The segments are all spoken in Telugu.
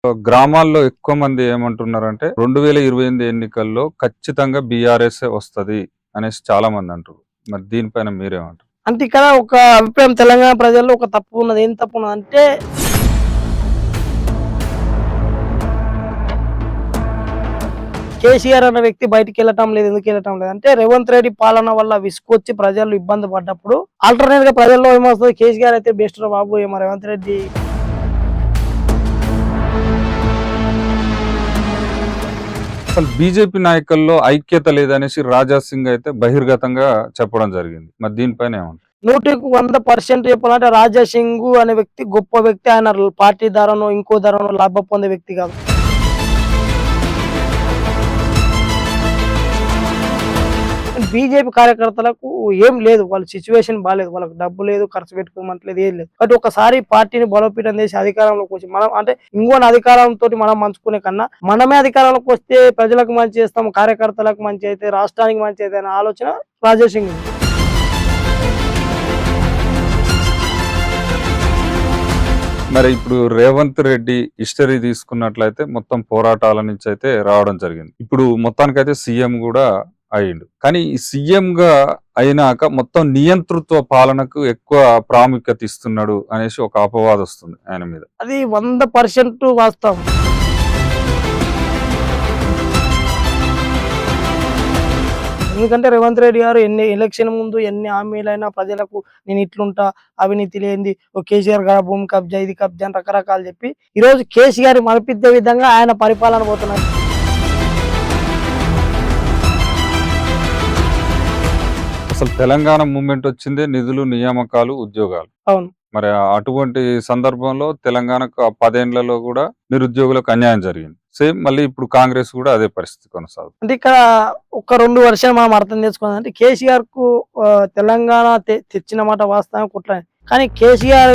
గ్రామాల్లో ఎక్కువ మంది ఏమంటున్నారంటే 2028 ఎన్నికల్లో ఖచ్చితంగా బీఆర్ఎస్ వస్తది అనేసి చాలా మంది అంటారు. మరి దీనిపైన మీరేమంటారు? అంటే ఇక్కడ ఒక అభిప్రాయం తెలంగాణ ప్రజల్లో ఒక తప్పు ఉన్నది. ఏం తప్పు ఉన్నదంటే కేసీఆర్ అన్న వ్యక్తి బయటికి వెళ్ళటం లేదు. ఎందుకు వెళ్ళటం లేదు అంటే రేవంత్ రెడ్డి పాలన వల్ల విసుకొచ్చి ప్రజలు ఇబ్బంది పడ్డప్పుడు ఆల్టర్నేట్ గా ప్రజల్లో ఏమొస్తుంది, కేసీఆర్ అయితే బెస్ట్ రా బాబు, ఏమో రేవంత్ రెడ్డి అసలు బీజేపీ నాయకుల్లో ఐక్యత లేదనేసి రాజా సింగ్ అయితే బహిర్గతంగా చెప్పడం జరిగింది. మరి దీనిపైన ఏమంటారు? 100% చెప్పాలంటే రాజా సింగ్ అనే వ్యక్తి గొప్ప వ్యక్తి. ఆయన పార్టీ ధరను ఇంకో ధరను లాభ పొందే వ్యక్తి కాదు. బీజేపీ కార్యకర్తలకు ఏం లేదు, వాళ్ళ సిచ్యువేషన్ బాగాలేదు, వాళ్ళకి డబ్బు లేదు, ఖర్చు పెట్టుకోమంటలేదు, ఏం లేదు. బట్ ఒకసారి పార్టీని బలోపేతం చేసి అధికారంలోకి వచ్చి మనం అంటే ఇంకోని అధికారంతో మనం మంచుకునే కన్నా మనమే అధికారంలోకి వస్తే ప్రజలకు మంచి చేస్తాం, కార్యకర్తలకు మంచి అయితే, రాష్ట్రానికి మంచి అయితే అనే ఆలోచన రాజా సింగ్. మరి ఇప్పుడు రేవంత్ రెడ్డి హిస్టరీ తీసుకున్నట్లయితే మొత్తం పోరాటాల నుంచి అయితే రావడం జరిగింది. ఇప్పుడు మొత్తానికైతే సీఎం కూడా అయ్యిండు. కానీ ఈ సీఎం గా అయినాక మొత్తం నియంతృత్వ పాలనకు ఎక్కువ ప్రాముఖ్యత ఇస్తున్నాడు అనేసి ఒక అపవాదం వస్తుంది ఆయన మీద. అది 100% వాస్తవం. ఎందుకంటే రేవంత్ రెడ్డి గారు ఎలక్షన్ ముందు ఎన్ని హామీలైనా ప్రజలకు నేను ఇట్లుంటా, అవినీతి లేనిది, ఓ కేసీఆర్ గారు భూమి కబ్జా, ఇది కబ్జా అని రకరకాలు చెప్పి ఈరోజు కేసీఆర్ మరిపిద్దే విధంగా ఆయన పరిపాలన పోతున్నారు. అసలు తెలంగాణ మూమెంట్ వచ్చిందే నిధులు, నియామకాలు, ఉద్యోగాలు. అవును. మరి అటువంటి సందర్భంలో తెలంగాణకు 10 ఏళ్లలో కూడా నిరుద్యోగులకు అన్యాయం జరిగింది. సేమ్ మళ్ళీ ఇప్పుడు కాంగ్రెస్ కూడా అదే పరిస్థితి కొనసాగుతుంది. అంటే ఇక్కడ ఒక 2 వర్షాలు మనం అర్థం చేసుకోవాలంటే కేసీఆర్ కు తెలంగాణ తెచ్చిన మాట వాస్తవం కుట్ర. కానీ కేసీఆర్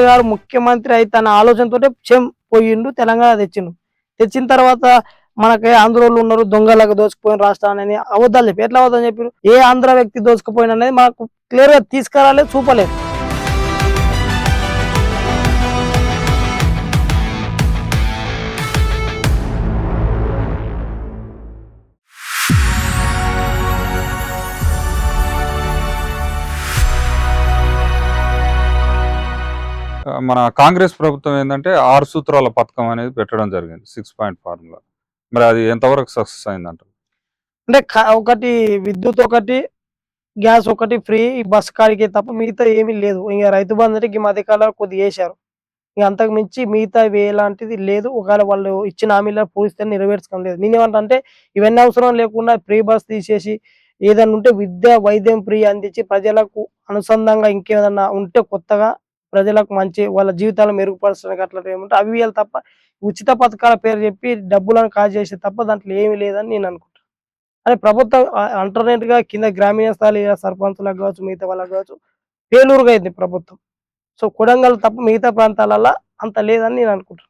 గారు ముఖ్యమంత్రి అయితే అన్న ఆలోచనతో పోయిండు, తెలంగాణ తెచ్చిన తర్వాత మనకి ఆంధ్రోళ్ళు ఉన్నారు, దొంగలకు దోచుకుపోయిన రాష్ట్రాన్ని అబద్ధాలు చెప్పి ఎట్లా అబద్ధం చెప్పారు, ఏ ఆంధ్ర వ్యక్తి దోచుకుపోయిన అనేది మనకు క్లియర్ గా తీసుకురాలేదు, చూపలేదు. మన కాంగ్రెస్ ప్రభుత్వం ఏంటంటే 6 సూత్రాల పథకం అనేది పెట్టడం జరిగింది, 6 పాయింట్ ఫార్ములా. మరి అది ఎంతవరకు సక్సెస్ అయిందంటారు? అంటే ఒకటి విద్యుత్, ఒకటి గ్యాస్, ఒకటి ఫ్రీ బస్ కాడికి తప్ప మిగతా ఏమీ లేదు. ఇంకా రైతు బంధు అంటే ఈ మధ్యకాలంలో కొద్దిగా వేశారు, ఇక అంతకు మించి మిగతా ఎలాంటిది లేదు. ఒకవేళ వాళ్ళు ఇచ్చిన హామీలో పూరిస్తే నెరవేర్చడం లేదు. నేనేమంటే ఇవన్నీ అవసరం లేకుండా ఫ్రీ బస్ తీసేసి ఏదన్నా ఉంటే విద్య, వైద్యం ఫ్రీ అందించి ప్రజలకు అనుసంధానంగా ఇంకేదన్నా ఉంటే కొత్తగా ప్రజలకు మంచి వాళ్ళ జీవితాలను మెరుగుపరచడానికి అట్లా ఏమంటే అవి ఇవ్వాలి తప్ప ఉచిత పథకాల పేరు చెప్పి డబ్బులను కాజేసే తప్ప దాంట్లో ఏమీ లేదని నేను అనుకుంటాను. అదే ప్రభుత్వం ఆల్టర్నేట్ గా కింద గ్రామీణ స్థాయి సర్పంచులకు కావచ్చు, మిగతా వాళ్ళకి కావచ్చు పేలూరుగా అయింది ప్రభుత్వం. సో కొడంగల్ తప్ప మిగతా ప్రాంతాలలో అంత లేదని నేను అనుకుంటాను.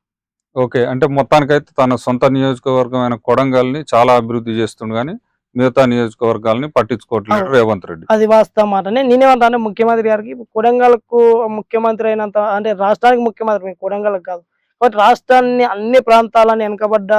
ఓకే, అంటే మొత్తానికైతే తన సొంత నియోజకవర్గమైన కొడంగల్ని చాలా అభివృద్ధి చేస్తుండు, కానీ మిగతా నియోజకవర్గాలని పట్టించుకోవట్లేదు రేవంత్ రెడ్డి. అది వాస్తవ మాటనే. నేనేమంటాను, ముఖ్యమంత్రి గారికి కొడంగల్కు ముఖ్యమంత్రి అయినంత అంటే రాష్ట్రానికి ముఖ్యమంత్రి, కొడంగల్కి కాదు. కాబట్టి రాష్ట్రాన్ని అన్ని ప్రాంతాలని వెనుకబడ్డ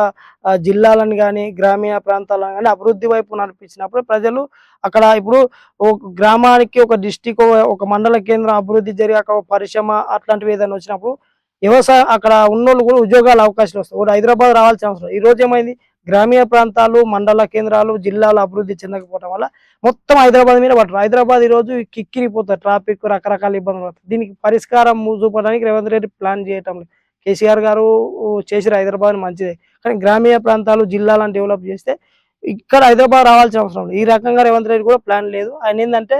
జిల్లాలను కానీ గ్రామీణ ప్రాంతాలను కానీ అభివృద్ధి వైపు నడిపించినప్పుడు ప్రజలు అక్కడ ఇప్పుడు ఒక గ్రామానికి ఒక డిస్టిక్, ఒక మండల కేంద్రం అభివృద్ధి జరిగి అక్కడ పరిశ్రమ అట్లాంటివి ఏదైనా వచ్చినప్పుడు వ్యవసాయం అక్కడ ఉన్నోళ్ళు కూడా ఉద్యోగాల అవకాశాలు వస్తాయి. ఒకటి హైదరాబాద్ రావాల్సిన అవసరం. ఈ రోజు ఏమైంది, గ్రామీణ ప్రాంతాలు, మండల కేంద్రాలు, జిల్లాలు అభివృద్ధి చెందకపోవడం వల్ల మొత్తం హైదరాబాద్ మీద పడరు. హైదరాబాద్ ఈ రోజు కిక్కిరిపోతారు, ట్రాఫిక్ రకరకాల ఇబ్బందులు పడతాయి. దీనికి పరిష్కారం చూపడానికి రేవంత్ రెడ్డి ప్లాన్ చేయటం లేదు. కేసీఆర్ గారు చేసిన హైదరాబాద్ మంచిదే, కానీ గ్రామీణ ప్రాంతాలు, జిల్లాలను డెవలప్ చేస్తే ఇక్కడ హైదరాబాద్ రావాల్సిన అవసరం లేదు. ఈ రకంగా రేవంత్ రెడ్డి కూడా ప్లాన్ లేదు. ఆయన ఏంటంటే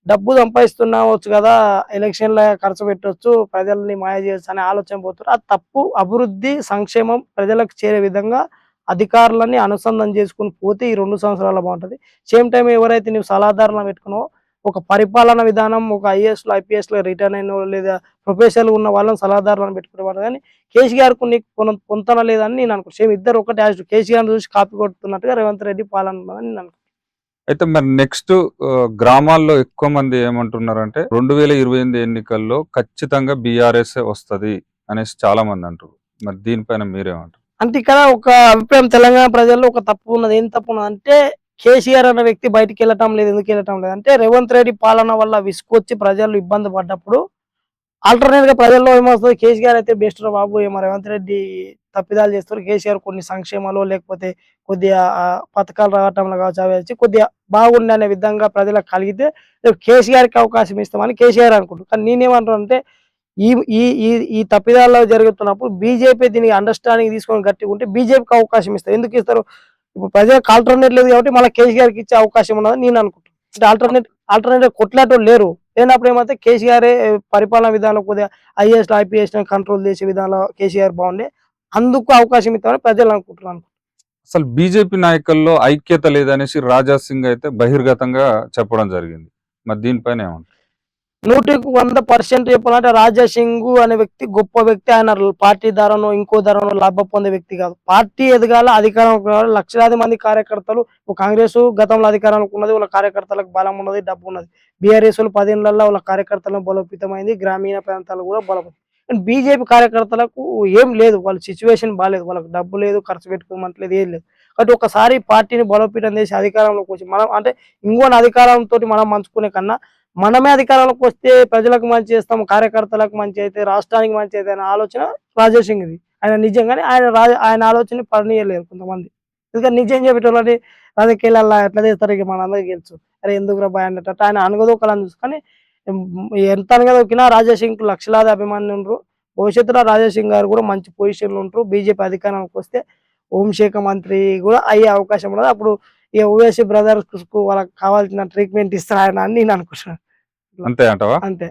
డబ్బు సంపాదిస్తున్నావచ్చు కదా, ఎలక్షన్ల ఖర్చు పెట్టవచ్చు, ప్రజల్ని మాయ చేయొచ్చు అనే ఆలోచన పోతారు. అది తప్పు. అభివృద్ధి, సంక్షేమం ప్రజలకు చేరే విధంగా అధికారులని అనుసంధానం చేసుకుని పోతే ఈ 2 సంవత్సరాలు బాగుంటుంది. సేమ్ టైం ఎవరైతే నువ్వు సలహాదారులను పెట్టుకున్నావో ఒక పరిపాలన విధానం, ఒక ఐఏఎస్లో, ఐపీఎస్లో రిటర్న్ అయిన లేదా ప్రొఫెషనల్ ఉన్న వాళ్ళని సలహాదారులను పెట్టుకునేవాడు. కానీ కేసీఆర్కు నీకు పొంతన లేదని నేను అనుకుంటాను. సేమ్ ఇద్దరు ఒకటి కేసీఆర్ చూసి కాపీ కొడుతున్నట్టుగా రేవంత్ రెడ్డి పాలన ఉందని నేను అనుకుంటాను. అయితే మరి నెక్స్ట్ గ్రామాల్లో ఎక్కువ మంది ఏమంటున్నారంటే 2028 ఎన్నికల్లో ఖచ్చితంగా బీఆర్ఎస్ వస్తది అనేసి చాలా మంది అంటారు. మరి దీనిపైన మీరేమంటారు? అంటే ఇక్కడ ఒక అభిప్రాయం తెలంగాణ ప్రజల్లో ఒక తప్పు ఉన్నది. ఏం తప్పు ఉన్నదంటే కేసీఆర్ అన్న వ్యక్తి బయటికి వెళ్ళటం లేదు. ఎందుకు వెళ్ళటం లేదు అంటే రేవంత్ రెడ్డి పాలన వల్ల విసుకొచ్చి ప్రజలు ఇబ్బంది పడ్డప్పుడు ఆల్టర్‌నేట్ గా ప్రజల్లో ఏమొస్తది, కేసీఆర్ అయితే బెస్ట్ రా బాబు! ఏమో రేవంత్ రెడ్డి తప్పిదాలు చేస్తారు. కేసీఆర్ కొన్ని సంక్షేమాలో లేకపోతే కొద్దిగా పథకాలు రావటంలో కావచ్చు అవి వచ్చి కొద్దిగా బాగుంది అనే విధంగా ప్రజలకు కలిగితే రేపు కేసీఆర్‌కి అవకాశం ఇస్తామని కేసీఆర్ అనుకుంటారు. కానీ నేనేమంటానంటే ఈ ఈ ఈ ఈ తప్పిదాల్లో జరుగుతున్నప్పుడు బీజేపీ దీనికి అండర్‌స్టాండింగ్ తీసుకొని గట్టిగుంటే బీజేపీకి అవకాశం ఇస్తారు. ఎందుకు ఇస్తారు? ఇప్పుడు ప్రజలకు ఆల్టర్‌నేట్ లేదు కాబట్టి మళ్ళా కేసీఆర్‌కి ఇచ్చే అవకాశం ఉన్నదని నేను అనుకుంటున్నా. అంటే ఆల్టర్‌నేట్ కొట్లాటోళ్ళు లేరు. లేనప్పుడు ఏమైతే కేసీఆరే పరిపాలన విధానం కొద్దిగా ఐఏఎస్‌లు, ఐపీఎస్‌ని కంట్రోల్ చేసే విధానంలో కేసీఆర్ బాగుండే. అందుకు అవకాశం ఇస్తామని ప్రజలు అనుకుంటున్నాను. అసలు బీజేపీ నాయకుల్లో ఐక్యత లేదనేసి రాజా సింగ్ అయితే బహిర్గతంగా చెప్పడం జరిగింది. మరి దీనిపైన ఏమంటారు? 100కి 100% చెప్పాలంటే రాజా సింగు అనే వ్యక్తి గొప్ప వ్యక్తి. ఆయన పార్టీ ద్వారానో, ఇంకో ద్వారానో లాభం పొందే వ్యక్తి కాదు. పార్టీ ఎదగాల, అధికారంలోకి రావాలి. లక్షలాది మంది కార్యకర్తలు ఇప్పుడు కాంగ్రెస్ గతంలో అధికారంలోకి ఉన్నది. వాళ్ళ కార్యకర్తలకు బలం ఉన్నది, డబ్బు ఉన్నది. బీఆర్ఎస్ వాళ్ళు 10 ఏళ్లలో వాళ్ళ కార్యకర్తలను బలోపేతమైంది. గ్రామీణ ప్రాంతాలు కూడా బలపడింది. కానీ బీజేపీ కార్యకర్తలకు ఏం లేదు. వాళ్ళ సిచ్యువేషన్ బాలేదు. వాళ్ళకి డబ్బు లేదు, ఖర్చు పెట్టుకోమంటలేదు, ఏం లేదు. కాబట్టి ఒకసారి పార్టీని బలోపేతం చేసి అధికారంలోకి వచ్చి మనం అంటే ఇంకోని అధికారంతోటి మనం మంచుకునే కన్నా మనమే అధికారంలోకి వస్తే ప్రజలకు మంచి చేస్తాం, కార్యకర్తలకు మంచి అయితే, రాష్ట్రానికి మంచి అయితే అనే ఆలోచన రాజాసింగ్‌ది. ఆయన నిజంగానే ఆయన ఆలోచనని పడనీయలేరు కొంతమంది. ఎందుకంటే నిజం చెప్పేటోళ్ళని రాజకీయాలల్ల ఎట్లా చేస్తారు ఇక మనందరికీ తెలుసు. అరే ఎందుకురా భయ్ అన్నట్టు ఆయన అనగదొక్కాలని చూసి కానీ ఎంత అనగదొక్కినా రాజాసింగ్‌కి లక్షలాది అభిమానులు ఉండ్రు. భవిష్యత్తులో రాజాసింగ్ గారు కూడా మంచి పొజిషన్‌లో ఉంటరు. బీజేపీ అధికారంలోకి వస్తే హోంశాఖ మంత్రి కూడా అయ్యే అవకాశం ఉన్నది. అప్పుడు ఇక ఓవైసీ బ్రదర్స్‌కు వాళ్ళకి కావాల్సిన ట్రీట్‌మెంట్ ఇస్తారు ఆయన అని నేను అనుకుంటున్నాను. అంతే అంటావా? అంతే.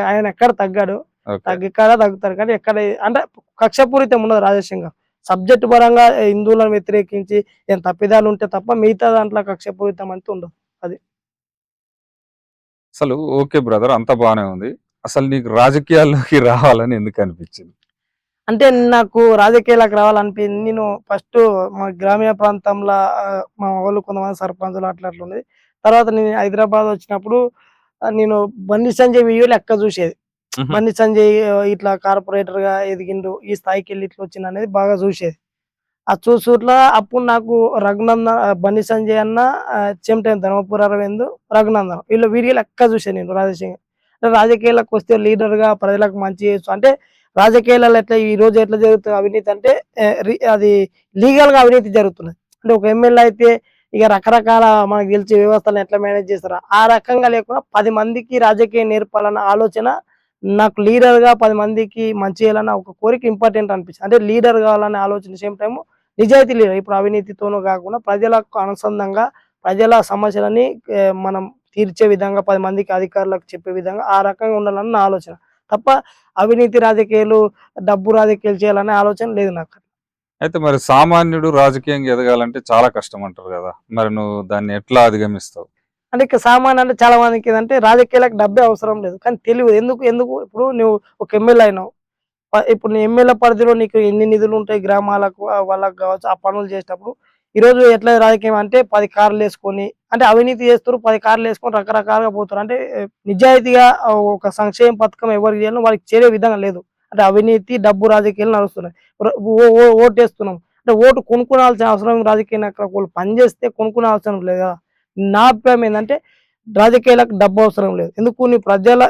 ఆయన ఎక్కడ తగ్గడు. ఓకే. ఇక్కడ తగ్గుతారు కానీ ఎక్కడ అంటే కక్షపూరితం ఉండదు రాజాసింగ్ గారు. సబ్జెక్ట్ పరంగా హిందువులను వ్యతిరేకించి ఏం తప్పిదాలు ఉంటే తప్ప మిగతా దాంట్లో కక్షపూరితం అంటూ ఉండదు. అది. అసలు ఓకే బ్రదర్, అంతా బానే ఉంది. అసలు నీకు రాజకీయాల్లోకి రావాలని ఎందుకు అనిపించింది? అంటే నాకు రాజకీయాలకు రావాలనిపించింది. నేను ఫస్ట్ మా గ్రామీణ ప్రాంతంలో మా వాళ్ళు కొంతమంది సర్పంచులు అట్లా ఉండేది. తర్వాత నేను హైదరాబాద్ వచ్చినప్పుడు నేను బండి సంజయ్ వీడియో లెక్క చూసేది. హుహు. బండి సంజయ్ ఇట్లా కార్పొరేటర్‌గా ఎదిగిండు. ఈ స్థాయికెళ్ళి ఇట్లా వచ్చిండనేది బాగా చూసేది. ఆ చూసుట్ల అప్పుడు నాకు బండి సంజయ్ అన్న, చెంటెం ధర్మపురి అరవింద్, రఘునందన్ వీరి లెక్క చూసాను నేను రాజశేఖర్. అంటే రాజకీయాలకు వస్తే లీడర్‌గా ప్రజలకు మంచి చేయొచ్చు. అంటే రాజకీయాలలో ఎట్లా ఈరోజు ఎట్లా జరుగుతుంది అవినీతి అంటే అది లీగల్‌గా అవినీతి జరుగుతున్నది. అంటే ఒక ఎమ్మెల్యే అయితే ఇక రకరకాల మనకు తెలిసే వ్యవస్థలను ఎట్లా మేనేజ్ చేస్తారో ఆ రకంగా లేకుండా 10 మందికి రాజకీయం నేర్పాలన్న ఆలోచన నాకు లీడర్‌గా 10 మందికి మంచి చేయాలన్న ఒక కోరిక ఇంపార్టెంట్ అనిపించింది. అంటే లీడర్ కావాలనే ఆలోచన సేమ్ టైమ్ నిజాయితీ లీడర్. ఇప్పుడు అవినీతితోనూ కాకుండా ప్రజలకు అనుసంధానంగా ప్రజల సమస్యలని మనం తీర్చే విధంగా 10 మందికి అధికారులకు చెప్పే విధంగా ఆ రకంగా ఉండాలని నా ఆలోచన. తప్ప అవినీతి రాజకీయాలు, డబ్బు రాజకీయాలు చేయాలనే ఆలోచన లేదు నాకు. అయితే మరి సామాన్యుడు రాజకీయంగా ఎదగాలంటే చాలా కష్టం అంటారు గదా! మరి నువ్వు దాన్ని ఎట్లా అధిగమిస్తావు? అంటే ఇక సామాన్య అంటే చాలా మందికి ఏదంటే రాజకీయాలకు డబ్బే అవసరం లేదు. కానీ తెలివి ఎందుకు ఇప్పుడు నువ్వు ఒక ఎమ్మెల్యే అయినావు. ఇప్పుడు నీ ఎమ్మెల్యే పరిధిలో నీకు ఎన్ని నిధులుంటాయి గ్రామాలకు వాళ్ళకి గావచ్చు, ఆ పనులు చేసేటప్పుడు ఈరోజు ఎట్లా రాజకీయం అంటే 10 కార్‌లేసుకొని అంటే అవినీతి చేస్తుర్రు, 10 కార్‌లేసుకొని రకరకాలుగా పోతుర్రు. అంటే నిజాయితీగా ఒక సంక్షేమ పథకం ఎవరికి చేయాలో వాళ్ళకి చేరే విధంగా లేదు. అంటే అవినీతి, డబ్బు రాజకీయాలు నడుస్తున్నాయి. ఓటేస్తున్నాం. అంటే ఓటు కొనుక్కోవాల్సిన అవసరం రాజకీయ నాయకులకు వాళ్ళు పని చేస్తే కొనుక్కునే అవసరం లేదు కదా! నా అభిప్రాయం ఏందంటే రాజకీయాలకు డబ్బు అవసరం లేదు. ఎందుకు నీ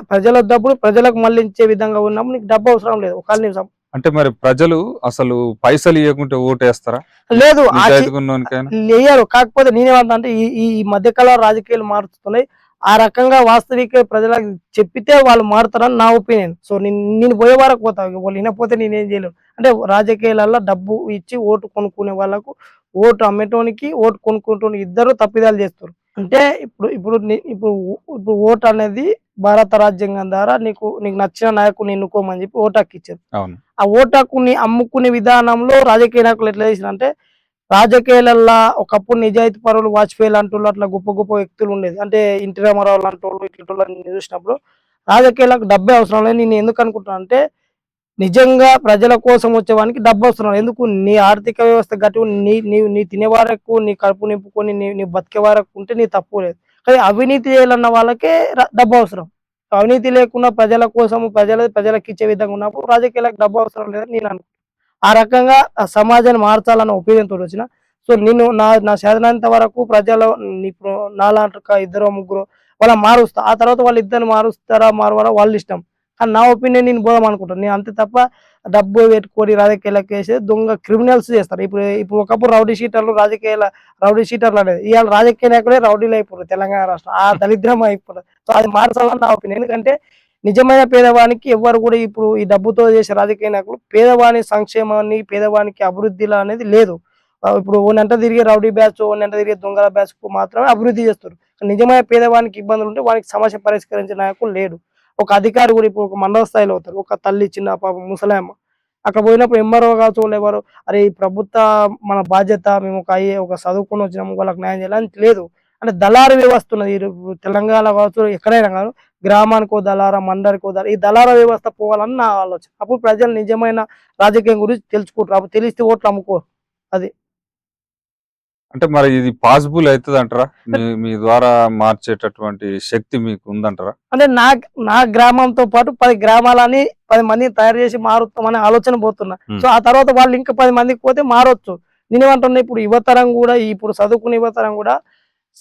ప్రజల డబ్బులు ప్రజలకు మళ్లించే విధంగా ఉన్నప్పుడు నీకు డబ్బు అవసరం లేదు. ఒకవేళ నీవు అంటే మరి ప్రజలు అసలు పైసలు ఇయ్యకుంటే ఓటేస్తారా? లేదు నిజాయితీగా ఉన్నోనికైనా? లేయరు. కాకపోతే నేనేమంటున్నా అంటే ఈ ఈ ఈ మధ్య కాలంలో రాజకీయాలు మారుతున్నాయి. ఆ రకంగా వాస్తవిక ప్రజలకు చెప్పితే వాళ్ళు మారుతారని నా ఒపీనియన్. సో నేను పోయే వరకు పోతా. వాళ్ళు వినకపోతే నేనేం చేయలేను. అంటే రాజకీయాలలో డబ్బు ఇచ్చి ఓటు కొనుక్కునే వాళ్ళకు, ఓటు అమ్మేటోనికి, ఓటు కొనుక్కుంటోనికి ఇద్దరు తప్పిదాలు చేస్తారు. అంటే ఇప్పుడు ఓటు అనేది భారత రాజ్యాంగం ద్వారా నీకు నచ్చిన నాయకుడిని ఎన్నుకోమని చెప్పి ఓటు హక్కు ఇచ్చారు. అవును. ఆ ఓటు హక్కుని అమ్ముకునే విధానంలో రాజకీయ నాయకులు ఎట్లా చేసిరంటే రాజకీయాలల్లా ఒకప్పుడు నిజాయితీ పరులు వాజ్పేయి లాంటోళ్ళు అట్లా గొప్ప గొప్ప వ్యక్తులు ఉండేది. అంటే ఎన్టీ రామారావు లాంటోళ్ళు ఇట్లాంటోళ్ళని చూసినప్పుడు రాజకీయాలకు డబ్బే అవసరం లేదు. నేను ఎందుకు అనుకుంటున్నా అంటే నిజంగా ప్రజల కోసం వచ్చేవానికి డబ్బు అవసరం. ఎందుకు నీ ఆర్థిక వ్యవస్థ గట్టి నీ నీ నీ తినే వరకు, నీ కడుపు నింపుకొని నీ బతికే వరకు ఉంటే నీ తప్పు లేదు. కానీ అవినీతి చేయాలన్న వాళ్ళకే డబ్బు అవసరం. అవినీతి లేకుండా ప్రజల కోసము ప్రజలకిచ్చే విధంగా ఉన్నప్పుడు రాజకీయాలకు డబ్బు అవసరం లేదని నేను అనుకుంటున్నా. ఆ రకంగా ఆ సమాజాన్ని మార్చాలన్న ఒపీనియన్‌తోటి వచ్చిన. సో నేను నా చేతనైనంత వరకు ఇప్పుడు నాలాంటి ఇద్దరో, ముగ్గురో వాళ్ళని మారుస్తా. ఆ తర్వాత వాళ్ళిద్దరిని మారుస్తారా, మారవరా వాళ్ళిష్టం. కానీ నా ఒపీనియన్ నేను పోదామనుకుంటాను. నేను అంతే తప్ప డబ్బు పెట్టుకొని రాజకీయాలకేసి దొంగ క్రిమినల్స్ చేస్తారు. ఇప్పుడు ఒకప్పుడు రౌడీ షీటర్లు అనేది. ఇవాళ రాజకీయ నాయకులే రౌడీలు అయిపోయారు తెలంగాణ రాష్ట్రం. ఆ దరిద్రం అయిపోయింది. సో అది మార్చాలని నా ఒపీనియన్. ఎందుకంటే నిజమైన పేదవానికి ఎవ్వరు కూడా ఇప్పుడు ఈ డబ్బుతో చేసే రాజకీయ నాయకులు పేదవాని సంక్షేమాన్ని, పేదవానికి అభివృద్ధిలా అనేది లేదు. ఇప్పుడు ఓనంట తిరిగే రౌడీ బ్యాచ్, ఓనంట తిరిగే దొంగల బ్యాచ్‌కు మాత్రమే అభివృద్ధి చేస్తారు. నిజమైన పేదవానికి ఇబ్బందులుంటే వానికి సమస్య పరిష్కరించే నాయకులు లేడు. ఒక అధికారి కూడా ఇప్పుడు ఒక మండల స్థాయిలో అవుతారు. ఒక తల్లి, చిన్న పాపం, ముసలాయమ్మ అక్కడ పోయినప్పుడు ఎంఆర్ఓ కావచ్చు, ఎవరు అరే ఈ ప్రభుత్వ మన బాధ్యత, మేము ఒక చదువుకొని వచ్చినాము వాళ్ళకి న్యాయం చేయాలని లేదు. అంటే దళారు వ్యవస్థ ఉన్నది. తెలంగాణ కావచ్చు, ఎక్కడైనా కాదు, గ్రామానికో దళారా, మండలికో దళారా, ఈ దళార వ్యవస్థ పోవాలని నా ఆలోచన. అప్పుడు ప్రజలు నిజమైన రాజకీయం గురించి తెలుసుకుంటారు. అప్పుడు తెలిస్తే ఓట్లు అమ్ముకోరు. అది. అంటే మరి ఇది పాసిబుల్ అవుతుందంటారా? మీ ద్వారా మార్చేటటువంటి శక్తి మీకు ఉందంటారా? అంటే నా గ్రామంతో పాటు 10 గ్రామాలని 10 మందిని తయారు చేసి మారుతామనే ఆలోచన పోతున్నా. సో ఆ తర్వాత వాళ్ళు ఇంకా 10 మందికి పోతే మారొచ్చు. నేనేమంటున్నా, ఇప్పుడు యువతరం కూడా, ఇప్పుడు చదువుకునే యువతరం కూడా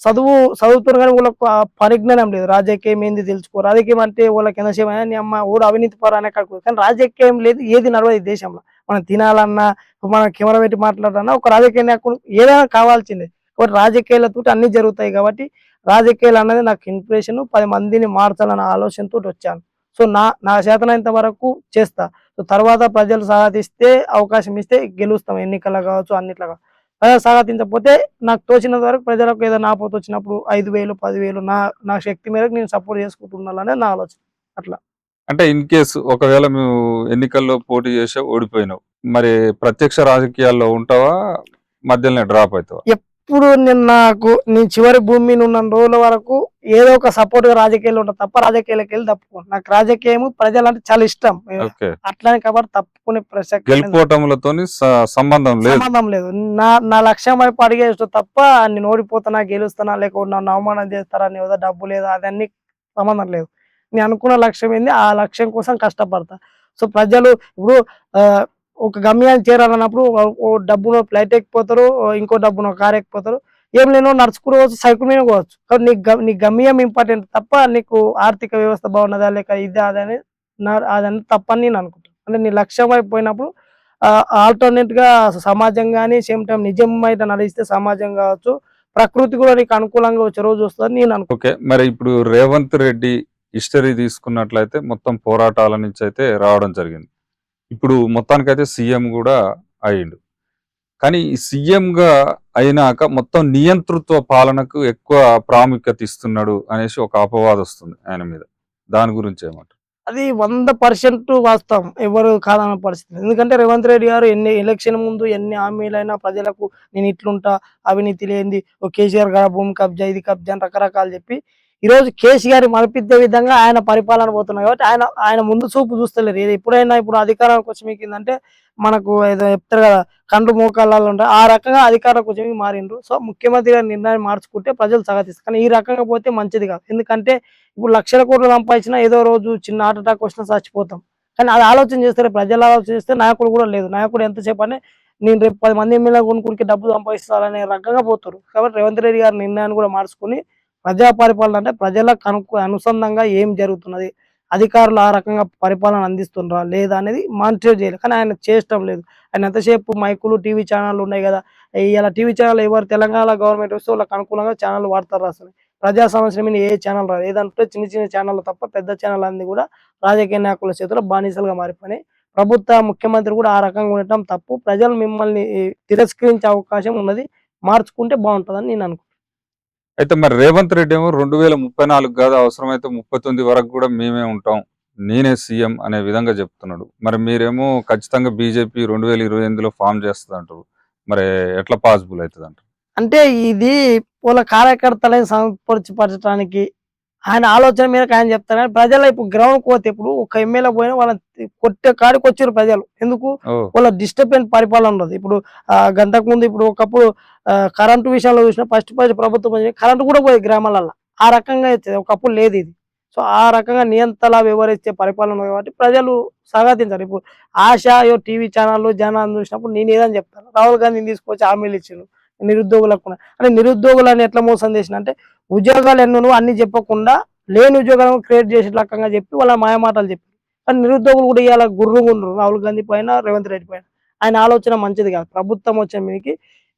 చదువుతున్నారు కానీ వాళ్ళకు ఆ పరిజ్ఞానం లేదు. రాజకీయం ఏంది తెలుసుకోరు. రాజకీయం అంటే వాళ్ళకి ఎంతసేమైనా నీ అమ్మ ఊరు అవినీతి పరు అనే కాదు. కానీ రాజకీయం లేదు, ఏది నడవదు ఈ దేశంలో. మనం తినాలన్నా, మనం కెమెరా పెట్టి మాట్లాడాలన్నా ఒక రాజకీయ నాయకుడు ఏదైనా కావాల్సిందే. కాబట్టి రాజకీయాలతో అన్ని జరుగుతాయి కాబట్టి రాజకీయాలు అన్నది నాకు ఇన్స్పిరేషన్. 10 మందిని మార్చాలన్న ఆలోచనతో వచ్చాను. సో నా చేతనైనంత వరకు చేస్తా. సో తర్వాత ప్రజలు సాధిస్తే, అవకాశం ఇస్తే గెలుస్తాం. ఎన్నికల్లో కావచ్చు, అన్నిట్లో కావచ్చు. ప్రజలు స్వాగతించకపోతే నాకు తోచినంత వరకు ప్రజలకు ఏదైనా ఆపద వచ్చినప్పుడు 5,000, 10,000 నా శక్తి మేరకు నేను సపోర్ట్ చేసుకుంటున్నాననేది నా ఆలోచన. అట్లా. అంటే ఇన్ కేస్ ఒకవేళ నువ్వు ఎన్నికల్లో పోటీ చేసావు, ఓడిపోయినావు, మరి ప్రత్యక్ష రాజకీయాల్లో ఉంటావా? మధ్యలోనే డ్రాప్ అవుతావా? ఎప్పుడు నేను చివరి భూమి మీద ఉన్న రోజుల వరకు ఏదో ఒక సపోర్ట్ గా రాజకీయాలు ఉంటా తప్ప రాజకీయాలకు వెళ్ళి తప్పుకోను. నాకు రాజకీయం ప్రజలంటే చాలా ఇష్టం. ఓకే. అట్లానే కాబట్టి తప్పుకునే ప్రసక్తి గెలుపోటములతోని సంబంధం లేదు. సంబంధం లేదు. నా లక్ష్యం వైపు అడిగేస్తూ తప్ప నేను ఓడిపోతానా, గెలుస్తానా, లేకపోతే నన్ను అవమానం చేస్తారా, నీ వద్ద డబ్బు లేదా, అదన్నీ సంబంధం లేదు. నేను అనుకున్న లక్ష్యం ఏంది, ఆ లక్ష్యం కోసం కష్టపడతా. సో ప్రజలు ఇప్పుడు ఒక గమ్యాన్ని చేరాలన్నప్పుడు ఓ డబ్బున ఫ్లైట్ ఎక్కిపోతారు, ఇంకో డబ్బున కారు ఎక్కిపోతారు. ఏం లేనో నడుచుకోవచ్చు, సైకిల్ మీద పోవచ్చు. కాబట్టి నీ గమ్యం ఇంపార్టెంట్ తప్ప నీకు ఆర్థిక వ్యవస్థ బాగున్నదా లేక ఇదా అదని అదని తప్పని నేను అనుకుంటాను. అంటే నీ లక్ష్యం వైపు పోయినప్పుడు ఆల్టర్నేట్ గా సమాజం కానీ, సేమ్ టైం నిజమైన నడిస్తే సమాజం కావచ్చు, ప్రకృతి కూడా నీకు అనుకూలంగా వచ్చే రోజు వస్తుందని నేను అనుకుంటాను. ఓకే. మరి ఇప్పుడు రేవంత్ రెడ్డి హిస్టరీ తీసుకున్నట్లయితే మొత్తం పోరాటాల నుంచి అయితే రావడం జరిగింది. ఇప్పుడు మొత్తానికైతే సీఎం కూడా అయ్యిండు. కానీ ఈ సీఎంగా అయినాక మొత్తం నియంతృత్వ పాలనకు ఎక్కువ ప్రాముఖ్యత ఇస్తున్నాడు అనేసి ఒక అపవాదం వస్తుంది ఆయన మీద. దాని గురించి ఏమంటారు? అది 100% వాస్తవం. ఎవరు కాదన్న పరిస్థితి. ఎందుకంటే రేవంత్ రెడ్డి గారు ఎలక్షన్ ముందు ఎన్ని హామీలైనా ప్రజలకు నేను ఇట్లుంటా, అవినీతి లేనిది, కేసీఆర్ గారి భూమి కబ్జా, ఇది కబ్జా అని రకరకాలు చెప్పి ఈరోజు కేసీఆర్ మరిపించే విధంగా ఆయన పరిపాలన పోతున్నారు. కాబట్టి ఆయన ముందు చూపు చూస్తలేరు. ఎప్పుడైనా ఇప్పుడు అధికారానికి వచ్చి మీకు ఏంటంటే మనకు ఏదో చెప్తారు కదా, కండ్లు మోకాళ్ళలో ఉంటాయి. ఆ రకంగా అధికారంకి వచ్చి మారిండ్రు. సో ముఖ్యమంత్రి గారి నిర్ణయం మార్చుకుంటే ప్రజలు స్వాగతిస్తారు. కానీ ఈ రకంగా పోతే మంచిది కాదు. ఎందుకంటే ఇప్పుడు లక్షల కోట్లు సంపాదించినా ఏదో రోజు చిన్న హార్ట్ అటాక్ వచ్చినా చచ్చిపోతాం. కానీ అది ఆలోచన చేస్తారు, ప్రజలు ఆలోచన చేస్తే నాయకుడు కూడా లేదు. నాయకుడు ఎంతసేపు అంటే నేను రేపు 10 మంది ఎమ్మెల్యే కొనుక్కుంటే డబ్బు సంపాదిస్తారనే రకంగా పోతారు. కాబట్టి రేవంత్ రెడ్డి గారి నిర్ణయాన్ని కూడా మార్చుకొని ప్రజా పరిపాలన అంటే ప్రజలకు అనుసంధానంగా ఏం జరుగుతున్నది, అధికారులు ఆ రకంగా పరిపాలన అందిస్తున్నారా లేదా అనేది మానిటర్ చేయాలి. కానీ ఆయన చేయటం లేదు. ఆయన ఎంతసేపు మైకులు, టీవీ ఛానళ్ళు ఉన్నాయి కదా, ఇలా టీవీ ఛానల్ ఎవరు తెలంగాణ గవర్నమెంట్ వస్తే వాళ్ళకి అనుకూలంగా ఛానల్ వాడతారు. అసలు ప్రజా సమస్యల మీద ఏ ఛానల్ రాదు. ఏదంటే చిన్న చిన్న ఛానల్ తప్ప పెద్ద ఛానల్ అన్ని కూడా రాజకీయ నాయకుల చేతిలో బానిసలుగా మారిపోయినాయి. ముఖ్యమంత్రి కూడా ఆ రకంగా ఉండటం తప్పు. ప్రజలు మిమ్మల్ని తిరస్కరించే అవకాశం ఉన్నది. మార్చుకుంటే బాగుంటుందని నేను అనుకుంటున్నాను. అయితే మరి రేవంత్ రెడ్డి ఏమో 2034 కాదు, అవసరమైతే 39 వరకు కూడా మేమే ఉంటాం, నేనే సీఎం అనే విధంగా చెప్తున్నాడు. మరి మీరేమో ఖచ్చితంగా బీజేపీ 2028లో ఫామ్ చేస్తుంది అంటారు. మరి ఎట్లా పాసిబుల్ అవుతుంది అంటారు? అంటే ఇది వాళ్ళ కార్యకర్తలను సంపర్చపరచడానికి ఆయన ఆలోచన మేరకు ఆయన చెప్తారు. కానీ ప్రజలు ఇప్పుడు గ్రౌండ్‌కి పోతే ఇప్పుడు ఒక ఎమ్మెల్యే పోయినా వాళ్ళని కొట్టే కాడికి వచ్చిర్రు ప్రజలు. ఎందుకు? ఓహ్! వాళ్ళ డిస్టర్బెన్స్ పరిపాలన ఉండదు. ఇప్పుడు గంతకుముందు ఇప్పుడు ఒకప్పుడు కరెంటు విషయంలో చూసినా ఫస్ట్ ప్రభుత్వం వచ్చి కరెంట్ కూడా పోయేది గ్రామాలల్ల. ఆ రకంగా ఇచ్చేది. ఒకప్పుడు లేదు ఇది. సో, ఆ రకంగా నియంతలా వ్యవహరించే పరిపాలన ఉంది కాబట్టి ప్రజలు స్వాగతించారు. ఇప్పుడు ఆశ టీవీ ఛానల్‌లు జనాలను చూసినప్పుడు నేనేదని చెప్తాను. రాహుల్ గాంధీని తీసుకొచ్చి హామీలు ఇచ్చిండు. నిరుద్యోగులకు కూడా. అంటే నిరుద్యోగులని ఎట్లా మోసం చేసిండు అంటే ఉద్యోగాలు ఎన్నో అన్ని చెప్పకుండా లేని ఉద్యోగాలను క్రియేట్ చేసే రకంగా చెప్పి వాళ్ళ మాయమాటలు చెప్పి. కానీ నిరుద్యోగులు కూడా ఇవాళ గుర్రుగుండ్రు రాహుల్ గాంధీ పైన, రేవంత్ రెడ్డి పైన. ఆయన ఆలోచన మంచిది కాదు. ప్రభుత్వం వచ్చే మీదకి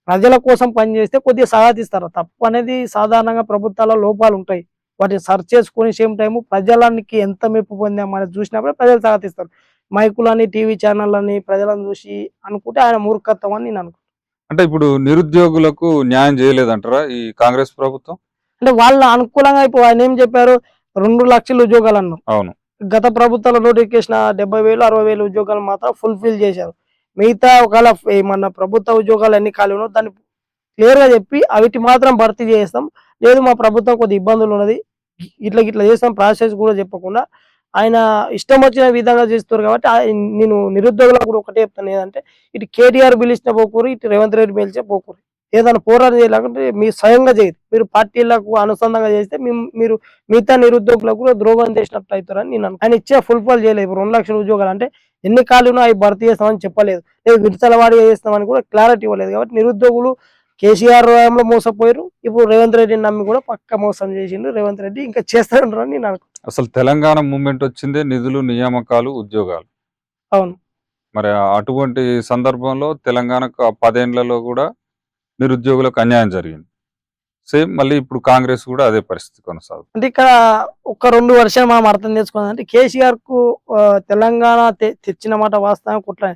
ప్రజల కోసం పనిచేస్తే కొద్దిగా స్వాగతిస్తారు. తప్పు అనేది సాధారణంగా ప్రభుత్వాల లోపాలు ఉంటాయి. వాటిని సరి చేసుకొని సేమ్ టైము ప్రజలకి ఎంత మెప్పు పొందామనేది చూసినప్పుడే ప్రజలు స్వాగతిస్తారు. మైకులని, టీవీ ఛానళ్ళని ప్రజలను చూసి అనుకుంటే ఆయన మూర్ఖత్వం అని నేను అనుకుంటున్నాను. అంటే ఇప్పుడు నిరుద్యోగులకు న్యాయం చేయలేదంటారా ఈ కాంగ్రెస్ ప్రభుత్వం? అంటే వాళ్ళ అనుకూలంగా ఇప్పుడు ఆయన ఏం చెప్పారు 2,00,000 ఉద్యోగాలు అన్నారు. అవును. గత ప్రభుత్వాల నోటిఫికేషన్ 70,000, 60,000 ఉద్యోగాలు మాత్రం ఫుల్ఫిల్ చేశారు. మిగతా ఒకవేళ మన ప్రభుత్వ ఉద్యోగాలు ఎన్ని ఖాళీ ఉన్నాయో దాన్ని క్లియర్ గా చెప్పి అవిటి మాత్రం భర్తీ చేస్తాం. లేదు మా ప్రభుత్వం కొద్ది ఇబ్బందులు ఉన్నది ఇట్లా చేస్తాం ప్రాసెస్ కూడా చెప్పకుండా ఆయన ఇష్టం వచ్చిన విధంగా చేస్తారు కాబట్టి నేను నిరుద్యోగులకు కూడా ఒకటే చెప్తాను ఏదంటే ఇటు కేటీఆర్ పిలిచిన పోకూరు ఇటు రేవంత్ రెడ్డి పిలిచే పోకూరు ఏదైనా పోరాటం చేయాలంటే మీరు స్వయంగా చేయరు మీరు పార్టీలకు అనుసంధానంగా చేస్తే మీరు మిగతా నిరుద్యోగులకు కూడా ద్రోహం చేసినట్టు అవుతారని నేను ఆయన ఇచ్చే ఫుల్ఫిల్ చేయలేదు. ఇప్పుడు 2,00,000 ఉద్యోగాలు అంటే ఎన్ని ఖాళీ ఉన్నా అవి భర్తీ చేస్తామని చెప్పలేదు. లేదు విడతలవాడిగా చేస్తామని కూడా క్లారిటీ ఇవ్వలేదు. కాబట్టి నిరుద్యోగులు కేసీఆర్ హయాంలో మోసపోయారు. ఇప్పుడు రేవంత్ రెడ్డిని నమ్మి కూడా పక్క మోసం చేసిండు. రేవంత్ రెడ్డి ఇంకా చేస్తారని నేను అనుకుంటున్నాను. అసలు తెలంగాణ మూవ్‌మెంట్ వచ్చిందే నిధులు, నియామకాలు, ఉద్యోగాలు. అవును. మరి అటువంటి సందర్భంలో తెలంగాణకు ఆ 10 ఏండ్లలో కూడా నిరుద్యోగులకు అన్యాయం జరిగింది. సేమ్ మళ్ళీ ఇప్పుడు కాంగ్రెస్ కూడా అదే పరిస్థితి కొనసాగుతుంది. అంటే ఇక్కడ ఒక 2 వర్షాలు మనం అర్థం చేసుకోవాలంటే కేసీఆర్ కు తెలంగాణ తెచ్చిన మాట వాస్తవం కుట్ర.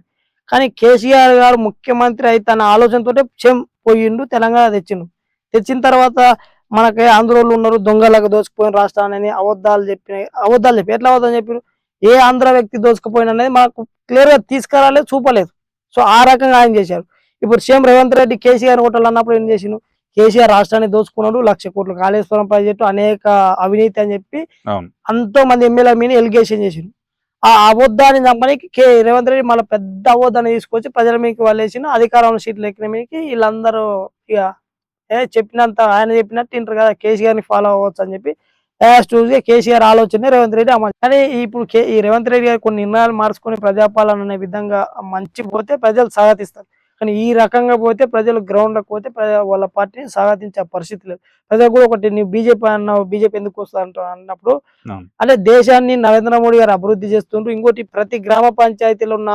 కానీ కేసీఆర్ గారు ముఖ్యమంత్రి అయితే అన్న ఆలోచనతోటే పోయిండు తెలంగాణ తెచ్చిండు. తెచ్చిన తర్వాత మనకి ఆంధ్రోళ్ళు ఉన్నారు దొంగలకు దోచుకుపోయిన రాష్ట్రాన్ని అబద్ధాలు చెప్పి ఎట్లా అబద్ధం చెప్పారు ఏ ఆంధ్ర వ్యక్తి దోచుకుపోయిన అనేది మనకు క్లియర్ గా తీసుకురాలేదు చూపలేదు. సో ఆ రకంగా ఆయన చేశారు. ఇప్పుడు సీఎం రేవంత్ రెడ్డి కేసీఆర్ హోటల్ అన్నప్పుడు ఏం చేసిండు కేసీఆర్ రాష్ట్రాన్ని దోచుకున్నాడు 1,00,000 కోట్లు కాళేశ్వరం ప్రాజెక్టు అనేక అవినీతి అని చెప్పి ఎంతో మంది ఎమ్మెల్యే మీద ఎలిగేషన్ చేసిండు. ఆ అబద్ధాన్ని నమ్మడానికి రేవంత్ రెడ్డి మళ్ళీ పెద్ద అబద్ధాన్ని తీసుకొచ్చి ప్రజల మీకు వాళ్ళేసిన అధికారంలో సీట్లు ఎక్కిన మీకు వీళ్ళందరూ ఇక చెప్పినంత ఆయన చెప్పినట్టు ఇంటారు కదా కేసీఆర్ ని ఫాలో అవ్వచ్చు అని చెప్పి చూసి కేసీఆర్ ఆలోచన రేవంత్ రెడ్డి అమలు. కానీ ఇప్పుడు ఈ రేవంత్ రెడ్డి గారు కొన్ని నిర్ణయాలు మార్చుకొని ప్రజాపాలన అనే విధంగా మంచి పోతే ప్రజలు స్వాగతిస్తారు. కానీ ఈ రకంగా పోతే ప్రజలు గ్రౌండ్ లోకి పోతే వాళ్ళ పార్టీని స్వాగతించే పరిస్థితి లేదు. ప్రజలు కూడా ఒకటి నువ్వు బీజేపీ అన్నావు బీజేపీ ఎందుకు వస్తా అన్నప్పుడు అంటే దేశాన్ని నరేంద్ర మోడీ గారు అభివృద్ధి చేస్తుండ్రు. ఇంకోటి ప్రతి గ్రామ పంచాయతీలో ఉన్న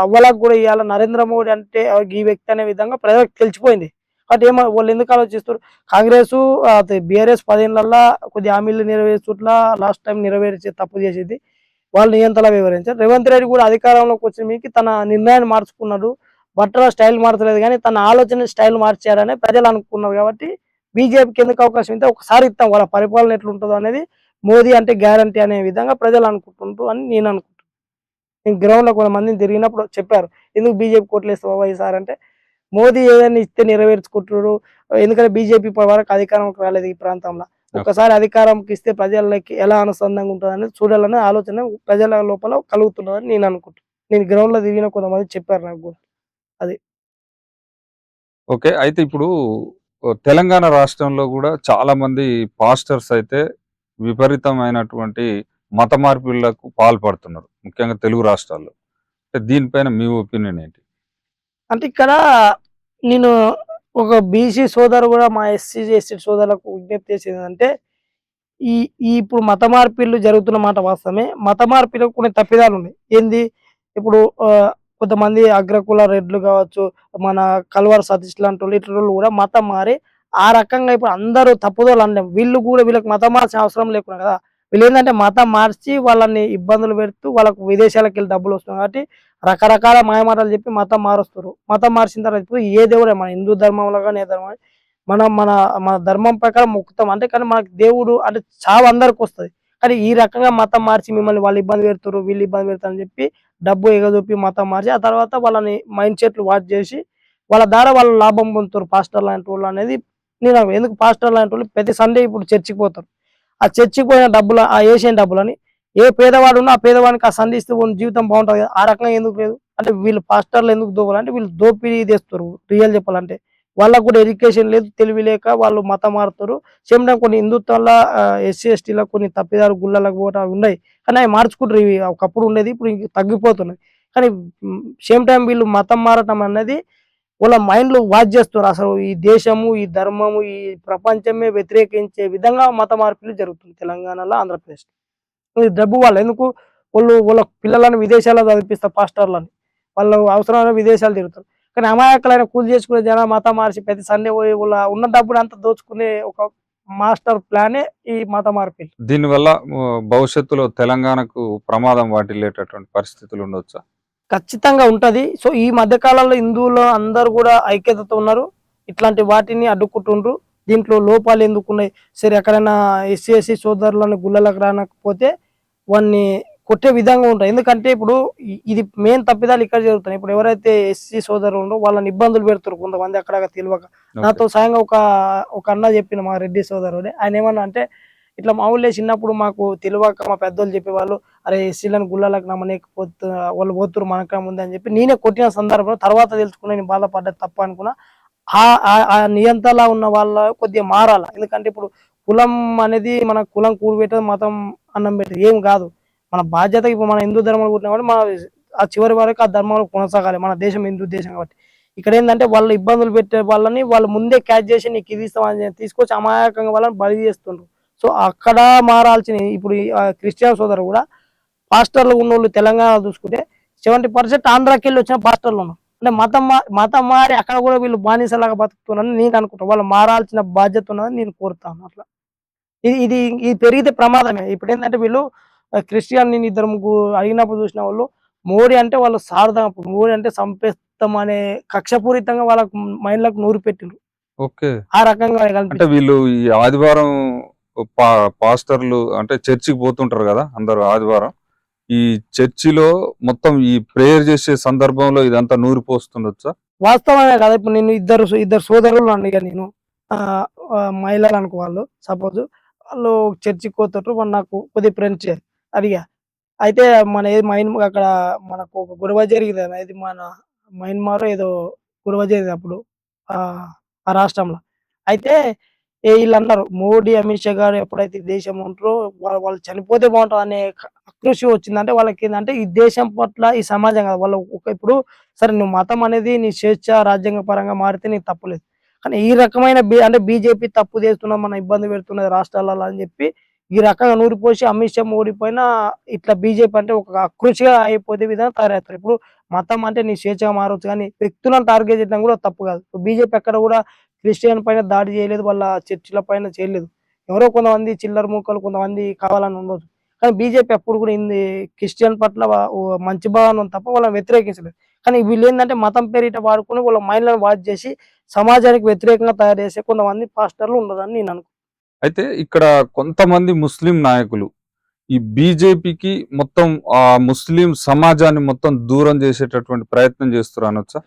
అవ్వలకు కూడా ఇవాళ నరేంద్ర మోడీ అంటే ఈ వ్యక్తి అనే విధంగా ప్రజలకు తెలిసిపోయింది. కాబట్టి వాళ్ళు ఎందుకు ఆలోచిస్తారు కాంగ్రెస్ బీఆర్ఎస్ 10 ఏళ్లలో కొద్ది హామీలు నెరవేర్చుట్లా లాస్ట్ టైం నెరవేర్చే తప్పు చేసేది వాళ్ళు నియంత్రణ వివరించారు. రేవంత్ రెడ్డి కూడా అధికారంలోకి వచ్చిన మీకు తన నిర్ణయాన్ని మార్చుకున్నాడు. బట్టల స్టైల్ మార్చలేదు కానీ తన ఆలోచన స్టైల్ మార్చారని ప్రజలు అనుకున్నారు. కాబట్టి బీజేపీకి ఎందుకు అవకాశం ఇస్తే ఒకసారి ఇస్తాం వాళ్ళ పరిపాలన ఎట్లుంటుందో అనేది మోదీ అంటే గ్యారంటీ అనే విధంగా ప్రజలు అనుకుంటుంటారు అని నేను అనుకుంటున్నాను. నేను గ్రౌండ్ లో కొంతమందిని తిరిగినప్పుడు చెప్పారు ఎందుకు బీజేపీ కోట్లేస్తావా ఈసారి అంటే మోదీ ఏదైనా ఇస్తే నెరవేర్చుకుంటున్నారు. ఎందుకంటే బీజేపీ వరకు అధికారంకి రాలేదు ఈ ప్రాంతంలో. ఒకసారి అధికారంకి ఇస్తే ప్రజలకి ఎలా అనుసంధానంగా ఉంటుంది అనేది చూడాలనే ఆలోచన ప్రజల లోపల కలుగుతున్నదని నేను అనుకుంటున్నాను. నేను గ్రౌండ్ లో తిరిగిన కొంతమంది చెప్పారు నాకు కూడా అది. ఓకే. అయితే ఇప్పుడు తెలంగాణ రాష్ట్రంలో కూడా చాలా మంది పాస్టర్స్ అయితే విపరీతమైనటువంటి మత మార్పిడులకు పాల్పడుతున్నారు. ముఖ్యంగా తెలుగు రాష్ట్రాల్లో. అంటే దీనిపైన మీ ఒపీనియన్ ఏంటి? అంటే ఇక్కడ నేను ఒక బీసీ సోదరు కూడా మా ఎస్సీ ఎస్టీ సోదరులకు విజ్ఞప్తి చేసేది అంటే ఈ ఈ ఇప్పుడు మత మార్పిడులు జరుగుతున్న మాట వాస్తవమే. మత మార్పిడికి కొన్ని తప్పిదాలు ఉన్నాయి. ఏంది ఇప్పుడు కొంతమంది అగ్రకుల రెడ్లు కావచ్చు మన కల్వర్ సతీష్ లాంటి వాళ్ళు ఇటువంటి కూడా మతం మారి ఆ రకంగా ఇప్పుడు అందరూ తప్పుదోలు అనలేం. వీళ్ళు కూడా వీళ్ళకి మతం మార్చిన అవసరం లేకుండా కదా వీళ్ళు ఏంటంటే మతం మార్చి వాళ్ళని ఇబ్బందులు పెడుతూ వాళ్ళకు విదేశాలకు వెళ్ళి డబ్బులు వస్తున్నాయి కాబట్టి రకరకాల మాయమాటలు చెప్పి మతం మారుస్తారు. మతం మార్చిన తర్వాత ఇప్పుడు ఏ దేవుడే మన హిందూ ధర్మంలో కానీ ఏ ధర్మం మనం మన మన ధర్మం ప్రకారం మొక్కుతాం అంటే కానీ మనకు దేవుడు అంటే చావు అందరికి వస్తుంది. కానీ ఈ రకంగా మతం మార్చి మిమ్మల్ని వాళ్ళు ఇబ్బంది పెడతారు వీళ్ళు ఇబ్బంది పెడతారు అని చెప్పి డబ్బు ఎగదొప్పి మతం మార్చి ఆ తర్వాత వాళ్ళని మైండ్ సెట్లు వాచ్ చేసి వాళ్ళ ద్వారా వాళ్ళు లాభం పొందుతారు పాస్టర్ లాంటి వాళ్ళు అనేది నేను ఎందుకు పాస్టర్ లాంటి వాళ్ళు ప్రతి సండే ఇప్పుడు చర్చికి పోతారు. ఆ చర్చికి పోయిన డబ్బులు ఆ వేసిన డబ్బులని ఏ పేదవాడు ఉన్నా ఆ పేదవాడికి ఆ సంధిస్తే ఉన్న జీవితం బాగుంటుంది కదా. ఆ రకంగా ఎందుకు లేదు అంటే వీళ్ళు పాస్టర్లు ఎందుకు దోపాలంటే వీళ్ళు దోపిడీ తెస్తారు రియల్ చెప్పాలంటే. వాళ్ళకు కూడా ఎడ్యుకేషన్ లేదు, తెలివి లేక వాళ్ళు మతం మారుతారు. సేమ్ టైం కొన్ని హిందుత్వంలో ఎస్సీ ఎస్టీలో కొన్ని తప్పిదాలు గుళ్ళలకు పోవడం అవి ఉన్నాయి. కానీ అవి మార్చుకుంటారు. ఇవి ఒకప్పుడు ఉండేది ఇప్పుడు ఇంక తగ్గిపోతున్నాయి. కానీ సేమ్ టైం వీళ్ళు మతం మారటం అనేది వాళ్ళ మైండ్‌లో వాచ్ చేస్తున్నారు. అసలు ఈ దేశము, ఈ ధర్మము, ఈ ప్రపంచమే వ్యతిరేకించే విధంగా మత మార్పిడి జరుగుతుంది తెలంగాణలో, ఆంధ్రప్రదేశ్‌లో. ఈ డబ్బు వల్ల ఎందుకు వాళ్ళ పిల్లలను విదేశాల్లో చదివిపిస్తారు పాస్టర్‌లని. వాళ్ళు అవసరమైన విదేశాలు తిరుగుతారు. కానీ అమాయకులైన కూలి చేసుకునే జనాలు మతం మార్చి ప్రతి సండే పోయి వాళ్ళ ఉన్న డబ్బునంతా దోచుకునే ఒక మాస్టర్ ప్లానే ఈ మత మార్పిడి. దీనివల్ల భవిష్యత్తులో తెలంగాణకు ప్రమాదం వాటిల్లేటటువంటి పరిస్థితులు ఉండొచ్చా? ఖచ్చితంగా ఉంటది. సో, ఈ మధ్య కాలంలో హిందువులు అందరూ గూడా ఐక్యతతో ఉన్నారు. ఇట్లాంటి వాటిని అడ్డుకుంటుండ్రు. దీంట్లో లోపాలెందుకున్నాయి? సరే ఎక్కడైనా ఎస్సీ, ఎస్సీ సోదరులను గుళ్ళలకు రానకపోతే వాడిని కొట్టే విధంగా ఉంటాయి. ఎందుకంటే ఇప్పుడు ఇది మెయిన్ తప్పిదాలు ఇక్కడ జరుగుతున్నాయి. ఇప్పుడు ఎవరైతే ఎస్సీ సోదరులు ఉన్నారో వాళ్ళని ఇబ్బందులు పెడుతుర్రు కొంతమంది అక్కడ తెలవక. ఓకే. నాతో స్వయంగా ఒక అన్న చెప్పిండు మా రెడ్డి సోదరుడే. ఆయనేమన్నా అంటే, "ఇట్లా మామూలుగా చిన్నప్పుడు మాకు తెలవక మా పెద్దోళ్ళు చెప్పేవాళ్ళు. అరే ఎస్సీలను గుళ్ళలకు నమ్మనీయకపోతే వాళ్ళు పోతుర్రు మనకన్నా ముందే" అని చెప్పి నేనే కొట్టిన సందర్భంలో తర్వాత తెలుసుకున్నా నేను బాధపడ్డది తప్పు అనుకున్నా. ఆ నియంతలా ఉన్న వాళ్ళ కొద్దిగా మారాల. ఎందుకంటే ఇప్పుడు కులం అనేది మన కులం కూడబెట్టేది మతం అన్నం పెట్టేది ఏం కాదు. మన బాధ్యత ఇప్పుడు మన హిందూ ధర్మంలో పుట్టిన కాబట్టి మన ఆ చివరి వరకు ఆ ధర్మంలో కొనసాగాలి. మన దేశం హిందూ దేశం కాబట్టి. ఇక్కడేందంటే వాళ్ళు ఇబ్బందులు పెట్టే వాళ్ళని వాళ్ళు ముందే క్యాచ్ చేసి నీకు ఇది ఇస్తామని తీసుకొచ్చి అమాయకంగా వాళ్ళని బలి చేస్తుండ్రు. సో, అక్కడ మారాల్సిన ఇప్పుడు క్రిస్టియన్ సోదరులు కూడా పాస్టర్లు ఉన్నోళ్ళు తెలంగాణ చూసుకుంటే 70% ఆంధ్రాకెళ్ళి వచ్చిన పాస్టర్లు ఉన్నారు. అంటే మతం మారి అక్కడ కూడా వీళ్ళు బానిసలాగా బతుకుతున్నారని నేను అనుకుంటా. వాళ్ళు మారాల్సిన బాధ్యత ఉన్నదని నేను కోరుతాను అట్లా. ఇది ఇది ఇది పెరిగితే ప్రమాదమే. ఇప్పుడేందంటే వీళ్ళు క్రిస్టియన్ నేను ఇద్దరు ముగ్గురు అడిగినప్పుడు చూసిన వాళ్ళు మోడీ అంటే వాళ్ళు సారథం. అప్పుడు మోడీ అంటే సంపేస్తాం అనే కక్షపూరితంగా వాళ్ళకు మైండ్‌లకు నూరి పెట్టిండ్రు. ఓకే. ఆ రకంగా అంటే కనిపిస్తుంది. వీళ్ళు ఈ ఆదివారం పా పాస్టర్లు అంటే చర్చికి పోతుంటారు గదా! అందరూ ఆదివారం. ఈ చర్చిలో మొత్తం ఈ ప్రేయర్ చేసే సందర్భంలో ఇదంతా నూరిపోస్తుండొచ్చా? వాస్తవమే కదా! ఇప్పుడు నేను ఇద్దరు సోదరులను అడిగా నేను. ఆహ్, ఆహ్, మహిళలు అనుకో వాళ్ళు సపోజ్. వాళ్ళు చర్చికి పోతుండ్రు. వాళ్ళు నాకు కొద్దిగా ఫ్రెండ్సే అడిగా. అయితే అక్కడ మనకు ఒక గొడవ జరిగింది కదా! ఇది మన మయన్మారో ఏదో గొడవ జరిగిందప్పుడు ఆ రాష్ట్రంలో. అయితే ఈళ్ళన్నారు మోడీ, అమిత్ షా గారు ఎప్పుడైతే ఈ దేశంలో ఉంటారో వాళ్ళు చనిపోతే బావుంటదనే ఆక్రోషం వచ్చింది. అంటే వాళ్ళకేందంటే ఈ దేశం పట్ల ఈ సమాజం కాదు. వాళ్ళు ఇప్పుడు సరే నువ్వు మతం అనేది నీ స్వేచ్ఛ రాజ్యాంగ పరంగా మారితే నీకు తప్పులేదు. కానీ ఈ రకమైన అంటే బీజేపీ తప్పు చేస్తున్నది, మన ఇబ్బంది పెడుతున్నది రాష్ట్రాలలో అని చెప్పి ఈ రకంగా నూరిపోసి అమిత్ షా ఓడిపోయినా ఇట్లా బీజేపీ అంటే ఒక ఆకృషిగా అయిపోతే విధంగా తయారవుతారు. ఇప్పుడు మతం అంటే నీ స్వేచ్ఛగా మారొచ్చు కానీ వ్యక్తులను టార్గెట్ చేయడం కూడా తప్పు కాదు. బీజేపీ ఎక్కడ కూడా క్రిస్టియన్ పైన దాడి చేయలేదు. వాళ్ళ చర్చిల పైన చేయలేదు. ఎవరో కొంతమంది చిల్లర మూకలు కొంతమంది కావాలని ఉండొచ్చు. కానీ బీజేపీ ఎప్పుడు కూడా క్రిస్టియన్ పట్ల మంచి భావన ఉంది తప్ప వాళ్ళని వ్యతిరేకించలేదు. కానీ వీళ్ళేందంటే మతం పేరిట వాడుకొని వాళ్ళ మైండ్‌లను వాచ్ చేసి సమాజానికి వ్యతిరేకంగా తయారు చేసే కొంతమంది పాస్టర్‌లు ఉన్నారని నేను అనుకుంటున్నాను. అయితే ఇక్కడ కొంతమంది ముస్లిం నాయకులు ఈ బీజేపీకి మొత్తం ముస్లిం సమాజాన్ని మొత్తం దూరం చేసేటటువంటి ప్రయత్నం చేస్తుర్రు అనొచ్చా?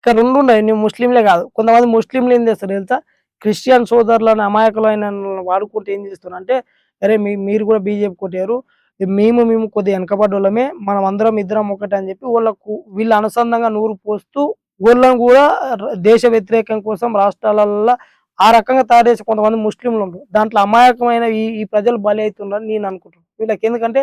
ఇక్కడ 2 ఉన్నాయి. నువ్వు ముస్లింలే కాదు. కొంతమంది ముస్లింలు ఏం చేస్తారు తెలుసా? క్రిస్టియన్ సోదరులను అమాయకులైన వాడుకుంటూ ఏం చేస్తున్నారంటే, "అరే! మీరు కూడా బీజేపీ కొట్టారు. మేము కొద్దిగా వెనకబడ్డోళ్ళమే. మనం అందరం ఇద్దరం ఒకటే" అని చెప్పి వీళ్ళు అనుసంధానంగా నూరు పోస్తూ వీళ్ళని కూడా దేశ వ్యతిరేకం కోసం రాష్ట్రాలల్ల ఆ రకంగా తయారు చేసే కొంతమంది ముస్లింలు ఉండ్రు. దాంట్లో అమాయకమైన ఈ ఈ ప్రజలు బలి అయితున్నారని నేను అనుకుంటున్నాను. వీళ్ళకి ఎందుకంటే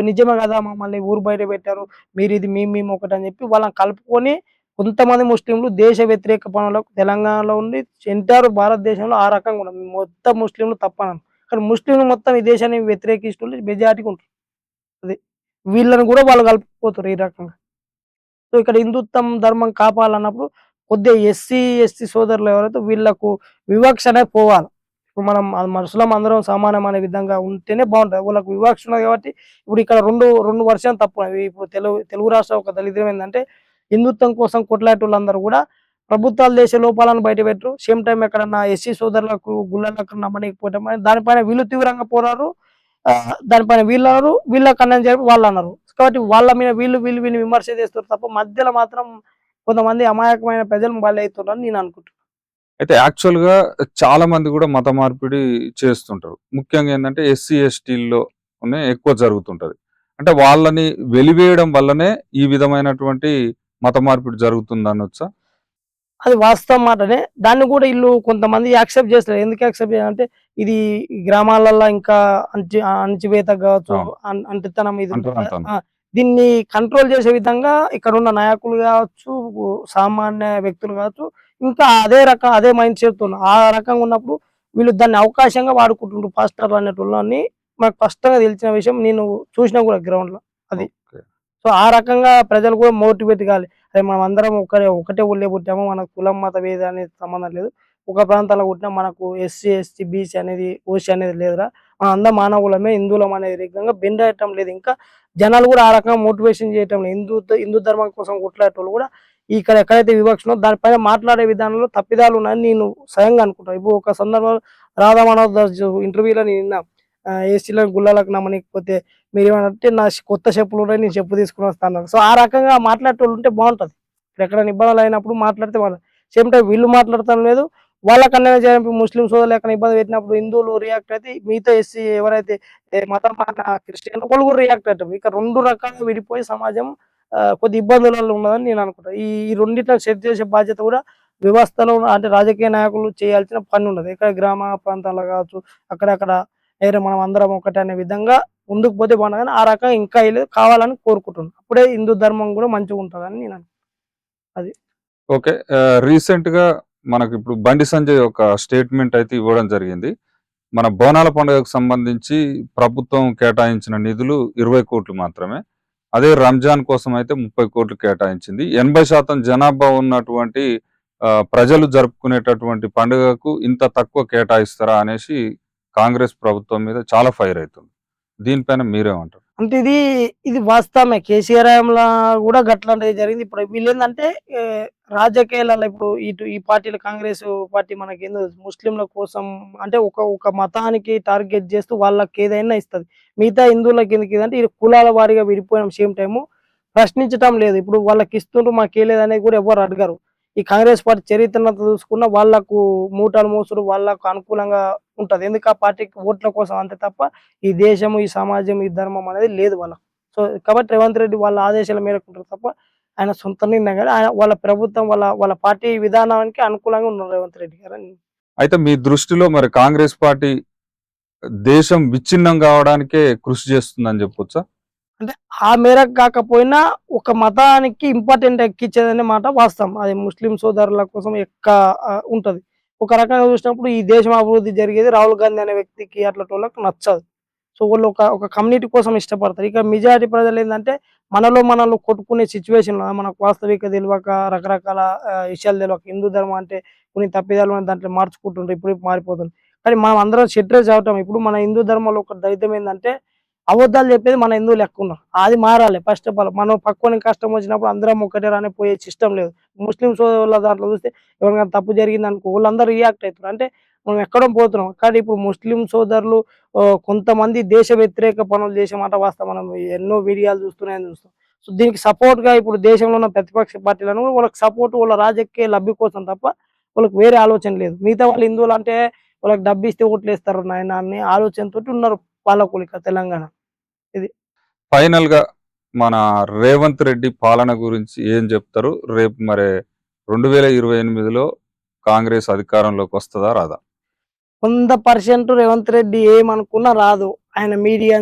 నిజమే కదా! మమ్మల్ని ఊరు బయట పెట్టారు. మీరిది మేము ఒకటి అని చెప్పి వాళ్ళని కలుపుకొని కొంతమంది ముస్లింలు దేశ వ్యతిరేక పనులకు తెలంగాణలో ఉండి ఎంటైర్ భారతదేశంలో ఆ రకంగా ఉన్నారు. మొత్తం ముస్లింలు తప్పనను. కానీ ముస్లింలు మొత్తం ఈ దేశాన్ని వ్యతిరేకిస్తున్న మెజారిటీగా ఉంటారు. అది. వీళ్ళని కూడా వాళ్ళు కలుపుకుపోతుర్రు ఈ రకంగా. సో, ఇక్కడ హిందుత్వం ధర్మం కాపాలన్నప్పుడు కొద్దిగా ఎస్సీ సోదరులు ఎవరైతే వీళ్ళకు వివక్ష అనేది పోవాలి. ఇప్పుడు మనం మనుషులం అందరం సమానం అనే విధంగా ఉంటేనే బావుంటది. వాళ్ళకి వివక్ష ఉన్నది కాబట్టి ఇప్పుడు ఇక్కడ 2 వర్షాలు తప్పున్నయి. ఇప్పుడు తెలుగు రాష్ట్రాల ఒక దరిద్రం ఏందంటే హిందుత్వం కోసం కొట్లాటోళ్ళందరూ గూడా ప్రభుత్వాలు చేసే లోపాలను బయటపెట్టరు. సేమ్ టైమ్ ఎక్కడన్నా ఎస్సీ సోదరులకు గుళ్ళలకు నమ్మనీయకపోవడం దానిపైన వీళ్ళు తీవ్రంగా పోరాడరు. దానిపైన వీళ్ళనరు. వీళ్ళకి అన్యాయం జరిపి వాళ్ళనరు. కాబట్టి వాళ్ళ మీద వీళ్ళని విమర్శ చేస్తారు తప్ప మధ్యలో మాత్రం కొంతమంది అమాయకమైన ప్రజలు బలైతున్నారని నేను అనుకుంటున్నాను. అయితే యాక్చువల్ గా చాలా మంది కూడా మత మార్పిడి చేస్తుంటారు. ముఖ్యంగా ఏంటంటే ఎస్సీ ఎస్టీల్లోనే ఎక్కువ జరుగుతుంటది. అంటే వాళ్ళని వెలివేయడం వల్లనే ఈ విధమైనటువంటి మత మార్పిడి జరుగుతుంది అనొచ్చా? అది వాస్తవం మాటనే. దాన్ని కూడా ఈళ్ళు కొంతమంది యాక్సెప్ట్ చేస్తలేరు. ఎందుకు యాక్సెప్ట్ చేయాలంటే ఇది ఈ గ్రామాలల్ల ఇంకా అణచివేత గావచ్చు, అవును. అంటితనం ఇది అంటారు అంటాను. ఆ! దీన్ని కంట్రోల్ చేసే విధంగా ఇక్కడున్న నాయకులు గావచ్చు, సామాన్య వ్యక్తులు గావచ్చు, ఇంకా అదే మైండ్ సెట్‌తోని ఆ రకంగా ఉన్నప్పుడు వీళ్ళు దాన్ని అవకాశంగా వాడుకుంటుండ్రు పాస్టర్లు అనేటోళ్ళని నాకు స్పష్టంగా తెలిసిన విషయం. నేను చూసినా కూడా గ్రౌండ్‌లో అది. ఓకే. సో, ఆ రకంగా ప్రజలు కూడా మోటివేట్ కావాలి. అరే! మనమందరం ఒకటే ఊళ్ళో పుట్టాము. మనకు కులం, మత భేద అనేది సంబంధం లేదు. ఒక ప్రాంతాల్లో పుట్టినాం. మనకు ఎస్సీ, ఎస్టీ, బీసీ అనేది, ఓసీ అనేది లేదురా. మనందరం మానవులమే, హిందువులం అనేది రకంగా బెండ్ అయ్యటం లేదు. ఇంకా జనాలు కూడా ఆ రకంగా మోటివేషన్ చేయటం లేదు. హిందూ ధర్మం కోసం కొట్లాడేటోళ్ళు కూడా ఇక్కడ ఎక్కడైతే వివక్ష ఉందో దానిపైన మాట్లాడే విధానంలో తప్పిదాలు ఉన్నాయని నేను స్వయంగా అనుకుంటాను. ఇప్పుడు ఒక సందర్భంలో రాధా మనోజ్ దాస్ ఇంటర్వ్యూలో నేను విన్నా. ఏసీలను గుల్లాలకు నమ్మనీకపోతే మీరేమనంటే కొత్త చెప్పులున్నాయి నేను చెప్పు తీసుకొని వస్తా అన్నారు. సో, ఆ రకంగా మాట్లాడేటోళ్ళు ఉంటే బావుంటది. ఇప్పుడెక్కడైనా ఇబ్బందులయినప్పుడు మాట్లాడితే సేమ్ టైమ్ వీళ్ళు మాట్లాడటం లేదు. వాళ్ళకన్యాయం చేయడం ఇప్పుడు ముస్లిం సోదరులు ఎక్కడైనా ఇబ్బంది పెట్టినప్పుడు హిందువులు రియాక్ట్ అయితే మిగతా ఎస్సీ ఎవరైతే మతం మారిన క్రిస్టియన్ వాళ్ళు కూడా రియాక్ట్ అయితారు. ఇక 2 రకాలుగా విడిపోయి సమాజం కొద్ది ఇబ్బందులలో ఉన్నదని నేను అనుకుంటా. ఈ ఈ రెండిట్లని సెట్ చేసే బాధ్యత కూడా వ్యవస్థలో అంటే రాజకీయ నాయకులు చేయాల్సిన పనున్నది. ఇక్కడ గ్రామ ప్రాంతాల్లో కావచ్చు, అక్కడక్కడ మనం అందరం ఒకటే అనే విధంగా ముందుకు పోతే బాగుండు గానీ, ఆ రకంగా ఇంకా ఎయలేదు. కావాలని కోరుకుంటున్నా. అప్పుడే హిందూ ధర్మం గూడా మంచిగుంటదని అది. ఓకే. రీసెంట్‌గా మనకిప్పుడు బండి సంజయ్ ఒక స్టేట్‌మెంట్ అయితే ఇవ్వడం జరిగింది. మన బోనాల పండుగకు సంబంధించి ప్రభుత్వం కేటాయించిన నిధులు 20,00,00,000 మాత్రమే. అదే రంజాన్ కోసం అయితే 30,00,00,000 కేటాయించింది. 80% జనాభా ఉన్నటువంటి ప్రజలు జరుపుకునేటటువంటి పండుగకు ఇంత తక్కువ కేటాయిస్తారా అనేసి కాంగ్రెస్ ప్రభుత్వం మీద చాలా ఫైర్ అయితుంది. దీనిపైన మీరేమంటారు? అంటే ఇది వాస్తవమే. కేసీఆర్ హయాంలో గూడా గట్లాంటిదే జరిగింది. ఇప్పుడు వీళ్ళేందంటే రాజకీయాలలో ఇప్పుడు ఈ పార్టీలు కాంగ్రెస్ పార్టీ మనకేందో ముస్లింల కోసం అంటే ఒక మతానికి టార్గెట్ చేస్తూ వాళ్ళకేదైనా ఇస్తది. మిగతా హిందువులకెందుకిదంటే ఇది కులాల వారీగా విడిపోయిన సేమ్ టైము ప్రశ్నించటం లేదు. ఇప్పుడు వాళ్ళకిస్తుండ్రు మాకియలేదనేది గూడా ఎవ్వరు అడగరు. ఈ కాంగ్రెస్ పార్టీ చరిత్రనంతా చూసుకున్న వాళ్ళకు మూటలు మోసుడు వాళ్ళకు అనుకూలంగా ఉంటది. ఎందుకు ఆ పార్టీకి ఓట్ల కోసం అంతే తప్ప ఈ దేశము, ఈ సమాజం, ఈ ధర్మం అనేది లేదు వాళ్ళకు. సో, కాబట్టి రేవంత్ రెడ్డి వాళ్ళ ఆదేశాల మేరకు ఉంటారు తప్ప ఆయన సొంత నిర్ణయం కాదు. ఆయన వాళ్ళ ప్రభుత్వం వాళ్ళ పార్టీ విధానానికి అనుకూలంగా ఉన్నారు రేవంత్ రెడ్డి గారని. అయితే మీ దృష్టిలో మరి కాంగ్రెస్ పార్టీ దేశం విచ్ఛిన్నం కావడానికే కృషి చేస్తుందని చెప్పొచ్చా? అంటే ఆ మేరకు కాకపోయినా ఒక మతానికి ఇంపార్టెంట్ ఎక్కిచ్చేదనే మాట వాస్తవం. అది ముస్లిం సోదరుల కోసం ఉంటది. ఒక రకంగా చూసినప్పుడు ఈ దేశం అభివృద్ధి జరిగేది రాహుల్ గాంధీ అనే వ్యక్తికి అట్లాటోళ్ళకి నచ్చదు. సో, వాళ్ళు ఒక కమ్యూనిటీ కోసం ఇష్టపడతారు. ఇక మెజారిటీ ప్రజలేందంటే మనలో కొట్టుకునే సిట్యుయేషన్‌లో మనకు వాస్తవికత తెలవక రకరకాల విషయాలు తెలవక హిందూ ధర్మం అంటే కొన్ని తప్పిదాలు ఉన్న దాంట్లో మార్చుకుంటుండ్రు. ఇప్పుడిప్పుడు మారిపోతుంది. కానీ మనం అందరం షెడ్రస్ అవుతాం. ఇప్పుడు మన హిందూ ధర్మంలో ఒక దరిద్రం ఏందంటే అబద్ధాలు చెప్పేది మన హిందువులు ఎక్కువున్నారు. అది మారాలి ఫస్ట్ ఆఫ్ ఆల్. మనం పక్కోనికి కష్టం వచ్చినప్పుడు అందరం ఒక్కటే రానే పోయే సిస్టమ్ లేదు. ముస్లిం సోదరుల దాంట్లో చూస్తే ఎవరికైనా తప్పు జరిగిందనుకో వాళ్ళందరూ రియాక్ట్ అయితున్నారు. అంటే మనం ఎక్కడో పోతున్నాం. కానీ ఇప్పుడు ముస్లిం సోదరులు కొంతమంది దేశ వ్యతిరేక పనులు చేసే మాట వాస్తవం. మనం ఎన్నో వీడియోలు చూస్తాం. సో, దీనికి సపోర్ట్‌గా ఇప్పుడు దేశంలో ఉన్న ప్రతిపక్ష పార్టీలను కూడా వాళ్ళకి సపోర్ట్ వాళ్ళ రాజకీయ లబ్ధి కోసం తప్ప వాళ్ళకి వేరే ఆలోచన లేదు. మిగతా వాళ్ళు హిందువులంటే వాళ్ళకి డబ్బిస్తే ఓట్లేస్తారు నాయన అనే ఆలోచనతోటి ఉన్నారు పాలకులు ఇక్కడ తెలంగాణ. ఇది. ఫైనల్‌గా మన రేవంత్ రెడ్డి పాలన గురించి ఏం చెప్తారు? రేపు మరి 2028లో కాంగ్రెస్ అధికారంలోకి వస్తదా? రాదా? 100% రేవంత్ రెడ్డి ఏమనుకున్నా రాదు. ఆయన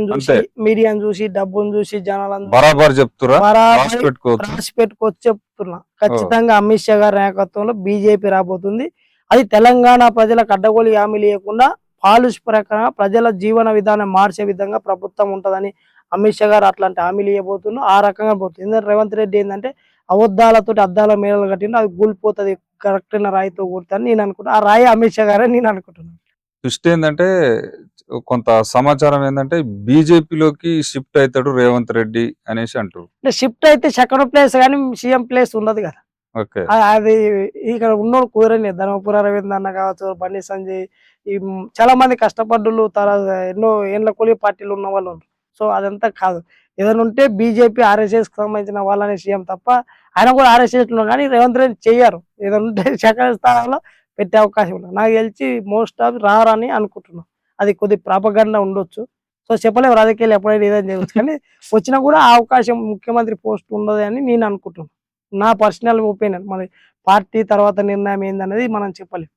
అంతే. మీడియాను జూసి, డబ్బును జూసి, జనాలను జూసి బరాబర్ చెప్తుర్రా? రాసి బరాబరి పెట్టుకోవచ్చు. రాసి పెట్టుకొచ్చి చెప్తున్నా. ఓహ్! ఖచ్చితంగా అమిత్ షా గారి నాయకత్వంలో బీజేపీ రాబోతుంది. అది తెలంగాణ ప్రజలకు అడ్డగోలు హామీ ఇయ్యకుండా పాలిష్ ప్రకారం ప్రజల జీవన విధానం మార్చే విధంగా ప్రభుత్వం ఉంటదని అమిత్ షా గారు అట్లాంటి హామీలు ఇయ్యబోతున్నారు. ఆ రకంగా పోతుంది. ఎందుకంటే రేవంత్ రెడ్డి ఏందంటే అబద్ధాలతోటి అద్దాల మేడలు కట్టిండు. అది కూలిపోతది కరెక్ట్ అయిన రాయితో కొడితే అని నేను అనుకుంటా. ఆ రాయి అమిత్ షా గారని నేను అనుకుంటున్నాను. ట్విస్ట్ ఏందంటే కొంత సమాచారం ఏందంటే బీజేపీలోకి షిఫ్ట్ అయితాడు రేవంత్ రెడ్డి అనేసి అంటుర్రు. అంటే షిఫ్ట్ అయితే సెకండ్ ప్లేస్ గానీ సీఎం ప్లేస్ ఉండదు గదా! ఓకే. అది ఇక్కడ ఉన్నోడు కుదరని ధర్మపుర రవీంద్ర అన్న కావచ్చు, బండి సంజయ్ చాలా మంది కష్టపడ్డోళ్ళు ఎన్నో ఏండ్ల కూలి పార్టీలు ఉన్నవాళ్ళు ఉన్నారు. సో, అదంతా కాదు. ఏదైనా ఉంటే బీజేపీ, ఆర్ఎస్ఎస్‌కి సంబంధించిన వాళ్ళనే సీఎం తప్ప ఆయన కూడా ఆర్ఎస్ఎస్‌లో ఉన్నారు కానీ రేవంత్ రెడ్డి చెయ్యరు. ఏదైనా ఉంటే సెకండ్ స్థానంలో పెట్టే అవకాశం ఉండదు. నాకు తెలిసి మోస్ట్ ఆఫ్ రారని అనుకుంటున్నాను. అది కొద్ది ప్రాపగండా ఉండొచ్చు. సో చెప్పలేము, రాజకీయాలు ఎప్పుడైనా ఏదైనా జరగచ్చు. కానీ వచ్చినా కూడా ఆ అవకాశం ముఖ్యమంత్రి పోస్ట్ ఉండదు అని నేను అనుకుంటున్నాను. నా పర్సనల్ ఒపీనియన్. మరి పార్టీ తర్వాత నిర్ణయం ఏందనేది మనం చెప్పలేం.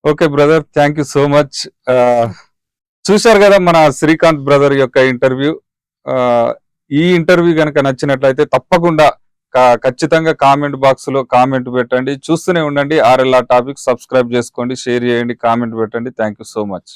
Okay brother, thank you so much. చూశారు కదా మన శ్రీకాంత్ బ్రదర్ యొక్క ఇంటర్వ్యూ. ఈ ఇంటర్వ్యూ కనుక నచ్చినట్లయితే తప్పకుండా ఖచ్చితంగా కామెంట్ బాక్స్ లో కామెంట్ పెట్టండి. చూస్తూనే ఉండండి RLR టాపిక్. సబ్స్క్రైబ్ చేసుకోండి, షేర్ చేయండి, కామెంట్ పెట్టండి. Thank you so much.